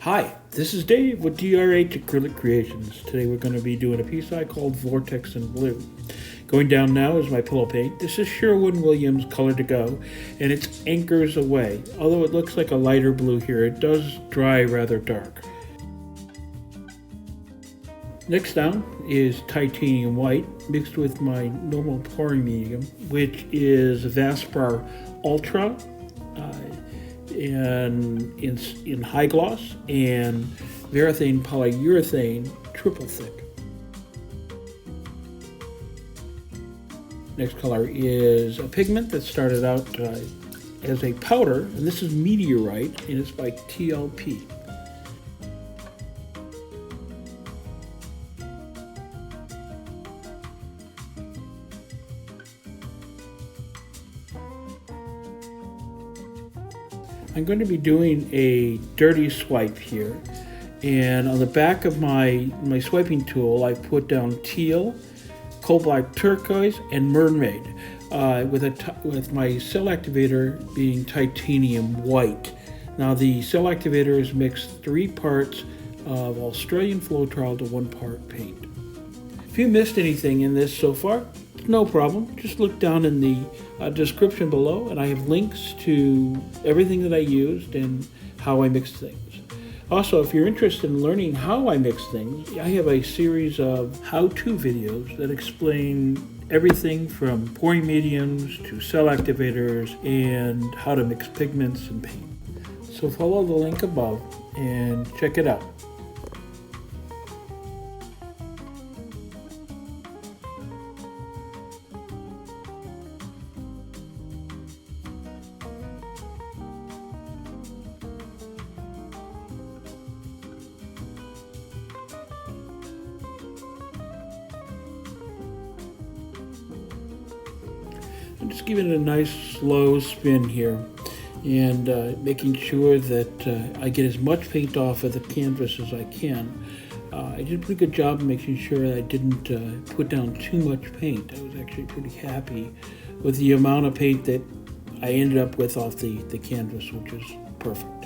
Hi, this is Dave with DRH Acrylic Creations. Today we're going to be doing a piece I called VORTEX in Blue. Going down now is my pillow paint. This is Sherwin-Williams Color to Go, and it's Anchors Aweigh. Although it looks like a lighter blue here, it does dry rather dark. Next down is titanium white mixed with my normal pouring medium, which is Valspar Ultra. And in high gloss and Varathane polyurethane triple thick. Next color is a pigment that started out as a powder, and this is Meteorite, and it's by Teal. I'm going to be doing a dirty swipe here, and on the back of my swiping tool I put down Teal, Cobalt, Turquoise, and Mermaid, with my cell activator being titanium white. Now the cell activator is mixed 3 parts of Australian floetrol to 1 part paint. If you missed anything in this so far, no problem. Just look down in the description below, and I have links to everything that I used and how I mixed things. Also, if you're interested in learning how I mix things, I have a series of how-to videos that explain everything from pouring mediums to cell activators and how to mix pigments and paint. So follow the link above and check it out. I'm just giving it a nice slow spin here and making sure that I get as much paint off of the canvas as I can. I did a pretty good job of making sure I didn't put down too much paint. I was actually pretty happy with the amount of paint that I ended up with off the canvas, which is perfect.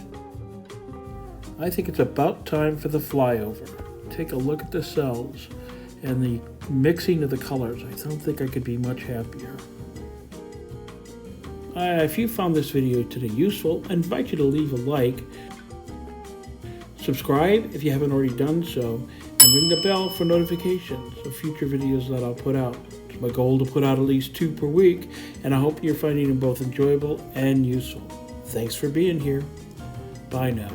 I think it's about time for the flyover. Take a look at the cells and the mixing of the colors. I don't think I could be much happier. If you found this video today useful, I invite you to leave a like, subscribe if you haven't already done so, and ring the bell for notifications of future videos that I'll put out. It's my goal to put out at least 2 per week, and I hope you're finding them both enjoyable and useful. Thanks for being here. Bye now.